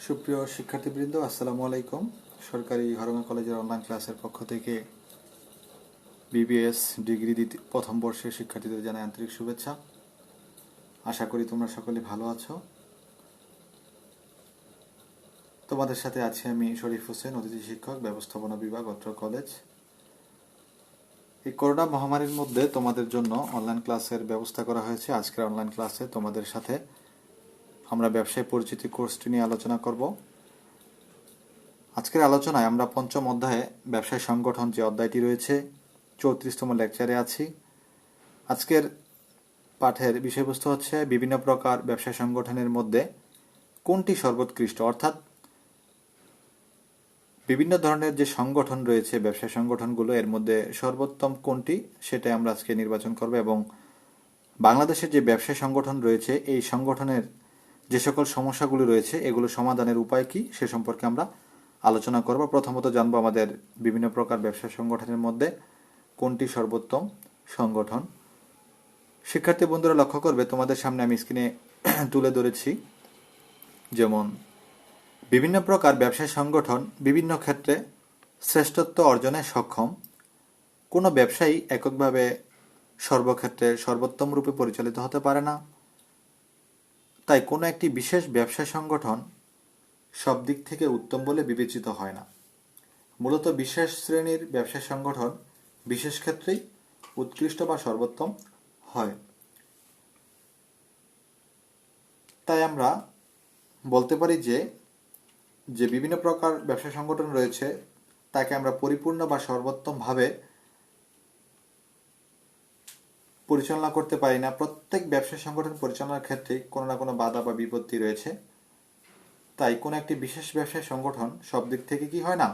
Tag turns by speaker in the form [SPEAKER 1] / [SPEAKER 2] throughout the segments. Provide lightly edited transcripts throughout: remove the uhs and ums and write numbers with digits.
[SPEAKER 1] সুপ্রিয় শিক্ষার্থীবৃন্দ, আসসালামু আলাইকুম। সরকারি ঘরোয়া কলেজের অনলাইন ক্লাসের পক্ষ থেকে বিবিএস ডিগ্রি প্রথম বর্ষের শিক্ষার্থীদের জানাই আন্তরিক শুভেচ্ছা। আশা করি তোমরা সকলে ভালো আছো। তোমাদের সাথে আছি আমি শরীফ হোসেন, অতিথি শিক্ষক, ব্যবস্থাপনা বিভাগ, অত্র কলেজ। এই করোনা মহামারীর মধ্যে তোমাদের জন্য অনলাইন ক্লাসের ব্যবস্থা করা হয়েছে। আজকের অনলাইন ক্লাসে তোমাদের সাথে আমরা ব্যবসায় পরিচিতি কোর্সটি নিয়ে আলোচনা করব। আজকের আলোচনায় আমরা পঞ্চম অধ্যায়ে ব্যবসায় সংগঠন যে অধ্যায়টি রয়েছে 34তম লেকচারে আছি। আজকের পাঠের বিষয়বস্তু হচ্ছে বিভিন্ন প্রকার ব্যবসায় সংগঠনের মধ্যে কোনটি সর্বোৎকৃষ্ট, অর্থাৎ বিভিন্ন ধরনের যে সংগঠন রয়েছে ব্যবসায় সংগঠনগুলো, এর মধ্যে সর্বোত্তম কোনটি সেটাই আমরা আজকে নির্বাচন করব এবং বাংলাদেশের যে ব্যবসায় সংগঠন রয়েছে এই সংগঠনের যে সকল সমস্যাগুলি রয়েছে এগুলো সমাধানের উপায় কি সে সম্পর্কে আমরা আলোচনা করব। প্রথমত জানবো আমাদের বিভিন্ন প্রকার ব্যবসা সংগঠনের মধ্যে কোনটি সর্বোত্তম সংগঠন। শিক্ষার্থী বন্ধুরা লক্ষ্য করবে, তোমাদের সামনে আমি স্ক্রিনে তুলে ধরেছি, যেমন বিভিন্ন প্রকার ব্যবসায় সংগঠন বিভিন্ন ক্ষেত্রে শ্রেষ্ঠত্ব অর্জনে সক্ষম। কোনো ব্যবসায়ী এককভাবে সর্বক্ষেত্রে সর্বোত্তম রূপে পরিচালিত হতে পারে না। তাই কোনো একটি বিশেষ ব্যবসা সংগঠন সব দিক থেকে উত্তম বলে বিবেচিত হয় না। মূলত বিশেষ শ্রেণীর ব্যবসা সংগঠন বিশেষ ক্ষেত্রেই উৎকৃষ্ট বা সর্বোত্তম হয়। তাই আমরা বলতে পারি যে বিভিন্ন প্রকার ব্যবসা সংগঠন রয়েছে তাকে আমরা পরিপূর্ণ বা সর্বোত্তমভাবে পরিচালনা করতে পারি না। প্রত্যেক ব্যবসা সংগঠন পরিচালনার ক্ষেত্রে কোনো না কোনো বাধা বা বিপত্তি রয়েছে। তাই কোনো একটি বিশেষ ব্যবসায় সংগঠন সব দিক থেকে কি হয় না,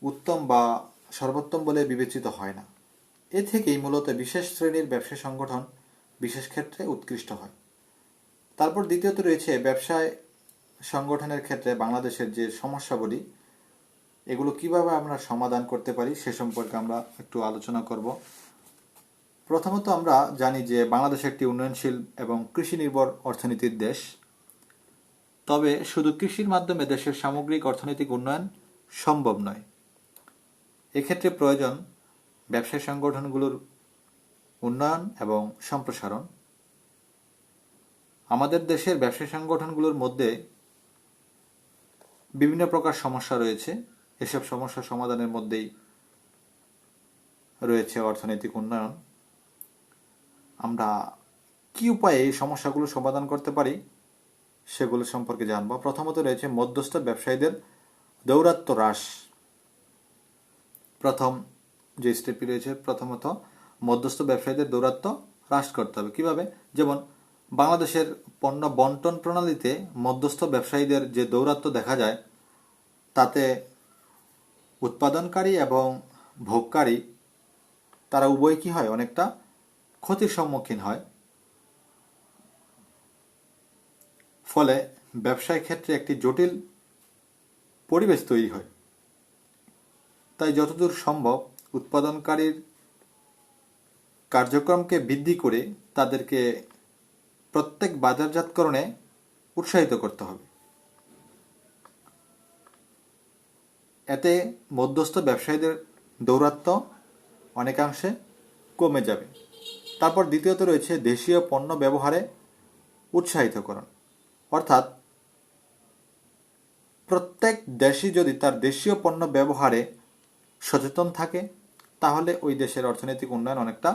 [SPEAKER 1] উত্তম বা সর্বোত্তম বলে বিবেচিত হয় না। এ থেকেই মূলত বিশেষ শ্রেণীর ব্যবসা সংগঠন বিশেষ ক্ষেত্রে উৎকৃষ্ট হয়। তারপর দ্বিতীয়ত রয়েছে ব্যবসায় সংগঠনের ক্ষেত্রে বাংলাদেশের যে সমস্যাগুলি, এগুলো কিভাবে আমরা সমাধান করতে পারি সে সম্পর্কে আমরা একটু আলোচনা করব। প্রথমত আমরা জানি যে বাংলাদেশ একটি উন্নয়নশীল এবং কৃষি নির্ভর অর্থনীতির দেশ। তবে শুধু কৃষির মাধ্যমে দেশের সামগ্রিক অর্থনৈতিক উন্নয়ন সম্ভব নয়। এক্ষেত্রে প্রয়োজন ব্যবসায় সংগঠনগুলোর উন্নয়ন এবং সম্প্রসারণ। আমাদের দেশের ব্যবসায় সংগঠনগুলোর মধ্যে বিভিন্ন প্রকার সমস্যা রয়েছে। এসব সমস্যা সমাধানের মধ্যেই রয়েছে অর্থনৈতিক উন্নয়ন। আমরা কি উপায়ে এই সমস্যাগুলো সমাধান করতে পারি সেগুলো সম্পর্কে জানব। প্রথমত রয়েছে মধ্যস্থ ব্যবসায়ীদের দৌরাত্ম্য হ্রাস। প্রথম যে স্টেপটি রয়েছে, প্রথমত মধ্যস্থ ব্যবসায়ীদের দৌরাত্ম্য হ্রাস করতে হবে। কিভাবে? যেমন বাংলাদেশের পণ্য বন্টন প্রণালীতে মধ্যস্থ ব্যবসায়ীদের যে দৌরাত্ম্য দেখা যায়, তাতে উৎপাদনকারী এবং ভোগকারী তারা উভয় কি হয়, অনেকটা ক্ষতির সম্মুখীন হয়। ফলে ব্যবসায় ক্ষেত্রে একটি জটিল পরিবেশ তৈরি হয়। তাই যতদূর সম্ভব উৎপাদনকারীর কার্যক্রমকে বৃদ্ধি করে তাদেরকে প্রত্যেক বাজারজাতকরণে উৎসাহিত করতে হবে। এতে মধ্যস্থ ব্যবসায়ীদের দৌরাত্ম্য অনেকাংশে কমে যাবে। তারপর দ্বিতীয়ত রয়েছে দেশীয় পণ্য ব্যবহারে উৎসাহিতকরণ। অর্থাৎ প্রত্যেক দেশই যদি তার দেশীয় পণ্য ব্যবহারে সচেতন থাকে তাহলে ওই দেশের অর্থনৈতিক উন্নয়ন অনেকটা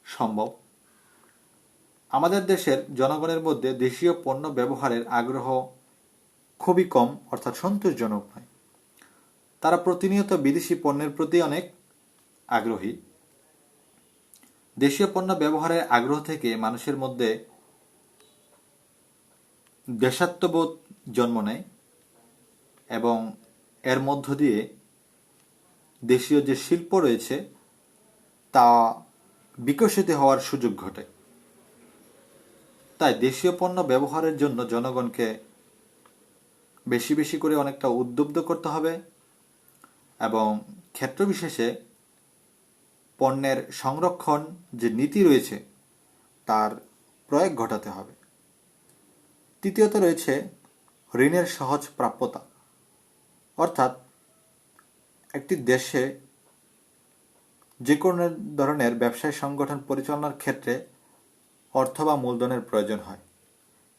[SPEAKER 1] সম্ভব। আমাদের দেশের জনগণের মধ্যে দেশীয় পণ্য ব্যবহারের আগ্রহ খুবই কম, অর্থাৎ সন্তোষজনক নয়। তারা প্রতিনিয়ত বিদেশি পণ্যের প্রতি অনেক আগ্রহী। দেশীয় পণ্য ব্যবহারের আগ্রহ থেকে মানুষের মধ্যে দেশাত্মবোধ জন্ম নেয় এবং এর মধ্য দিয়ে দেশীয় যে শিল্প রয়েছে তা বিকশিত হওয়ার সুযোগ ঘটে। তাই দেশীয় পণ্য ব্যবহারের জন্য জনগণকে বেশি বেশি করে অনেকটা উদ্বুদ্ধ করতে হবে এবং ক্ষেত্রবিশেষে পণ্যের সংরক্ষণ যে নীতি রয়েছে তার প্রয়োগ ঘটাতে হবে। তৃতীয়ত রয়েছে ঋণের সহজ প্রাপ্যতা, অর্থাৎ একটি দেশে যে কোনো ধরনের ব্যবসায় সংগঠন পরিচালনার ক্ষেত্রে অর্থ বা মূলধনের প্রয়োজন হয়,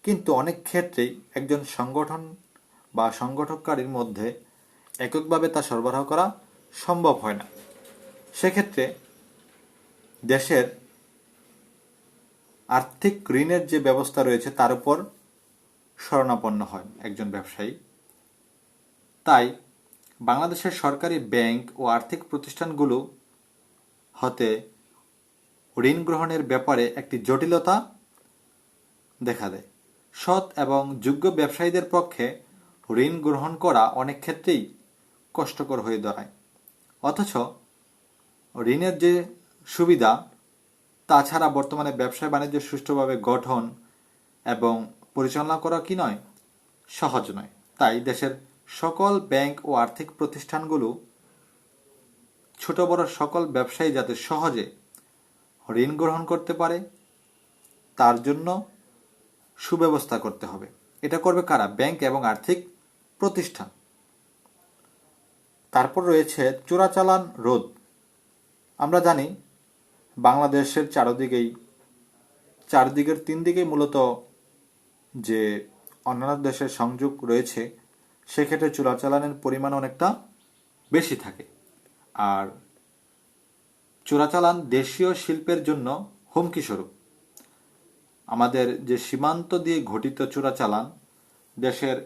[SPEAKER 1] কিন্তু অনেক ক্ষেত্রেই একজন সংগঠন বা সংগঠনকারীর মধ্যে এককভাবে তা সরবরাহ করা সম্ভব হয় না। সেক্ষেত্রে দেশের আর্থিক ঋণের যে ব্যবস্থা রয়েছে তার উপর শরণাপন্ন হয় একজন ব্যবসায়ী। তাই বাংলাদেশের সরকারি ব্যাংক ও আর্থিক প্রতিষ্ঠানগুলো হতে ঋণ গ্রহণের ব্যাপারে একটি জটিলতা দেখা দেয়। সৎ এবং যোগ্য ব্যবসায়ীদের পক্ষে ঋণ গ্রহণ করা অনেক ক্ষেত্রেই কষ্টকর হয়ে দাঁড়ায়। অথচ ঋণের যে সুবিধা, তাছাড়া বর্তমানে ব্যবসা বাণিজ্য সুষ্ঠুভাবে গঠন এবং পরিচালনা করা কি নয়, সহজ নয়। তাই দেশের সকল ব্যাংক ও আর্থিক প্রতিষ্ঠানগুলো ছোট বড় সকল ব্যবসায়ী যাতে সহজে ঋণ গ্রহণ করতে পারে তার জন্য সুব্যবস্থা করতে হবে। এটা করবে কারা? ব্যাংক এবং আর্থিক প্রতিষ্ঠান। তারপর রয়েছে চোরাচালান রোধ। আমরা জানি বাংলাদেশের চারদিকের তিন দিকেই মূলত যে অন্যান্য দেশের সংযোগ রয়েছে, সেক্ষেত্রে চোরাচালানের পরিমাণ অনেকটা বেশি থাকে। আর চোরাচালান দেশীয় শিল্পের জন্য হুমকি স্বরূপ। আমাদের যে সীমান্ত দিয়ে ঘটিত চোরাচালান দেশের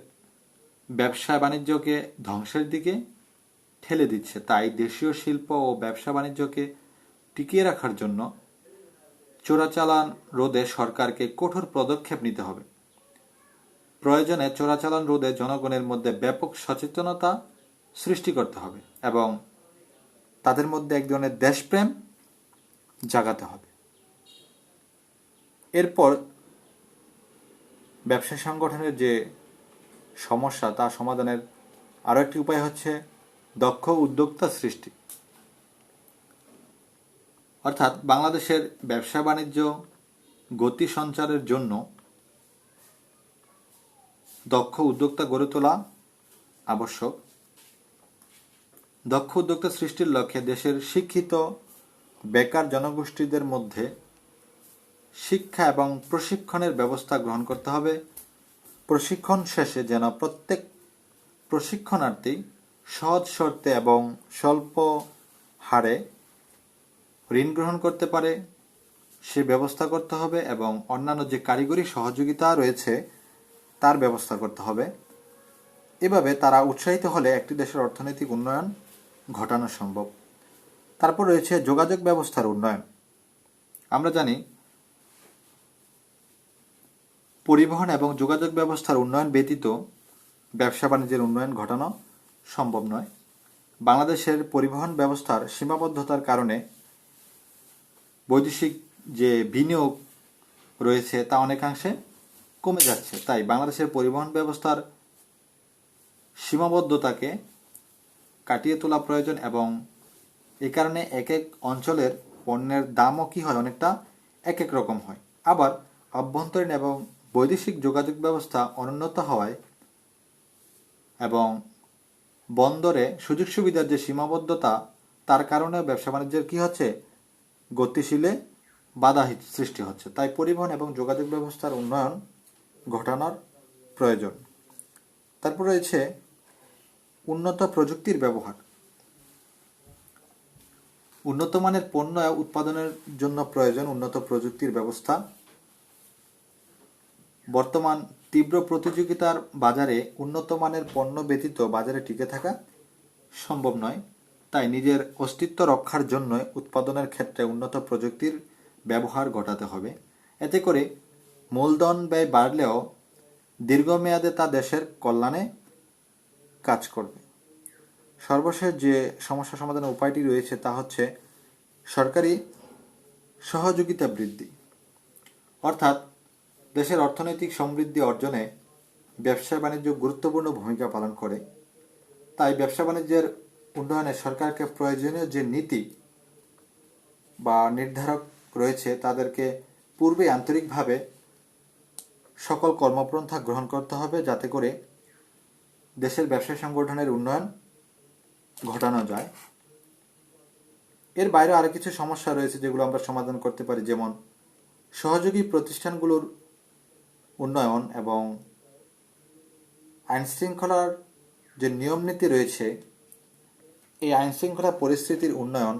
[SPEAKER 1] ব্যবসা বাণিজ্যকে ধ্বংসের দিকে ঠেলে দিচ্ছে। তাই দেশীয় শিল্প ও ব্যবসা বাণিজ্যকে টিকিয়ে রাখার জন্য চোরাচালান রোধে সরকারকে কঠোর পদক্ষেপ নিতে হবে। প্রয়োজনে চোরাচালান রোধে জনগণের মধ্যে ব্যাপক সচেতনতা সৃষ্টি করতে হবে এবং তাদের মধ্যে এক ধরনের দেশপ্রেম জাগাতে হবে। এরপর ব্যবসা সংগঠনের যে সমস্যা তা সমাধানের আরও একটি উপায় হচ্ছে দক্ষ উদ্যোক্তা সৃষ্টি। অর্থাৎ বাংলাদেশের ব্যবসা বাণিজ্য গতি সঞ্চারের জন্য দক্ষ উদ্যোক্তা গড়ে তোলা আবশ্যক। দক্ষ উদ্যোক্তা সৃষ্টির লক্ষ্যে দেশের শিক্ষিত বেকার জনগোষ্ঠীদের মধ্যে শিক্ষা এবং প্রশিক্ষণের ব্যবস্থা গ্রহণ করতে হবে। প্রশিক্ষণ শেষে যেন প্রত্যেক প্রশিক্ষণার্থী সহজ শর্তে এবং স্বল্প হারে ঋণ গ্রহণ করতে পারে সে ব্যবস্থা করতে হবে এবং অন্যান্য যে কারিগরি সহযোগিতা রয়েছে তার ব্যবস্থা করতে হবে। এভাবে তারা উৎসাহিত হলে একটি দেশের অর্থনৈতিক উন্নয়ন ঘটানো সম্ভব। তারপর রয়েছে যোগাযোগ ব্যবস্থার উন্নয়ন। আমরা জানি পরিবহন এবং যোগাযোগ ব্যবস্থার উন্নয়ন ব্যতীত ব্যবসা বাণিজ্যের উন্নয়ন ঘটানো সম্ভব নয়। বাংলাদেশের পরিবহন ব্যবস্থার সীমাবদ্ধতার কারণে বৈদেশিক যে বিনিয়োগ রয়েছে তা অনেকাংশে কমে যাচ্ছে। তাই বাংলাদেশের পরিবহন ব্যবস্থার সীমাবদ্ধতাকে কাটিয়ে তোলা প্রয়োজন এবং এই কারণে এক এক অঞ্চলের পণ্যের দামও কি হয়, অনেকটা এক এক রকম হয়। আবার অভ্যন্তরীণ এবং বৈদেশিক যোগাযোগ ব্যবস্থা অনুন্নত হওয়ায় এবং বন্দরে সুযোগ সুবিধার যে সীমাবদ্ধতা তার কারণে ব্যবসা বাণিজ্যের কি হচ্ছে, গতিশীলে বাধা সৃষ্টি হচ্ছে। তাই পরিবহন এবং যোগাযোগ ব্যবস্থার উন্নয়ন ঘটানোর প্রয়োজন। তারপর রয়েছে উন্নত প্রযুক্তির ব্যবহার। উন্নত মানের পণ্য উৎপাদনের জন্য প্রয়োজন উন্নত প্রযুক্তির ব্যবস্থা। বর্তমান তীব্র প্রতিযোগিতার বাজারে উন্নত মানের পণ্য ব্যতীত বাজারে টিকে থাকা সম্ভব নয়। তাই নিজের অস্তিত্ব রক্ষার জন্য উৎপাদনের ক্ষেত্রে উন্নত প্রযুক্তির ব্যবহার ঘটাতে হবে। এতে করে মূলধন ব্যয় বাড়লেও দীর্ঘমেয়াদে তা দেশের কল্যাণে কাজ করবে। সর্বশেষ যে সমস্যা সমাধানের উপায়টি রয়েছে তা হচ্ছে সরকারি সহযোগিতা বৃদ্ধি। অর্থাৎ দেশের অর্থনৈতিক সমৃদ্ধি অর্জনে ব্যবসা বাণিজ্য গুরুত্বপূর্ণ ভূমিকা পালন করে। তাই ব্যবসা বাণিজ্যের উন্নয়নে সরকারকে প্রয়োজনীয় যে নীতি বা নির্ধারক রয়েছে তাদেরকে পূর্বে আন্তরিকভাবে সকল কর্মপন্থা গ্রহণ করতে হবে, যাতে করে দেশের ব্যবসায় সংগঠনের উন্নয়ন ঘটানো যায়। এর বাইরে আরো কিছু সমস্যা রয়েছে যেগুলো আমরা সমাধান করতে পারি, যেমন সহযোগী প্রতিষ্ঠানগুলোর উন্নয়ন এবং আইনশৃঙ্খলার যে নিয়ম নীতি রয়েছে এই আইনশৃঙ্খলা পরিস্থিতির উন্নয়ন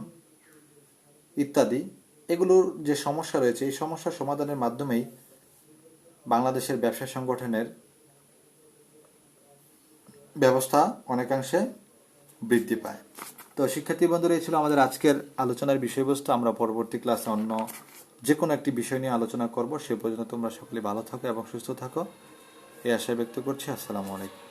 [SPEAKER 1] ইত্যাদি, এগুলোর যে সমস্যা রয়েছে এই সমস্যা সমাধানের মাধ্যমেই বাংলাদেশের ব্যবসা সংগঠনের ব্যবস্থা অনেকাংশে বৃদ্ধি পায়। তো শিক্ষার্থী বন্ধুরা, এই ছিল আমাদের আজকের আলোচনার বিষয়বস্তু। আমরা পরবর্তী ক্লাসে অন্য যে কোনো একটি বিষয় নিয়ে আলোচনা করব। সে পর্যন্ত তোমরা সকলে ভালো থাকো এবং সুস্থ থাকো, এই আশা ব্যক্ত করছি। আসসালামু আলাইকুম।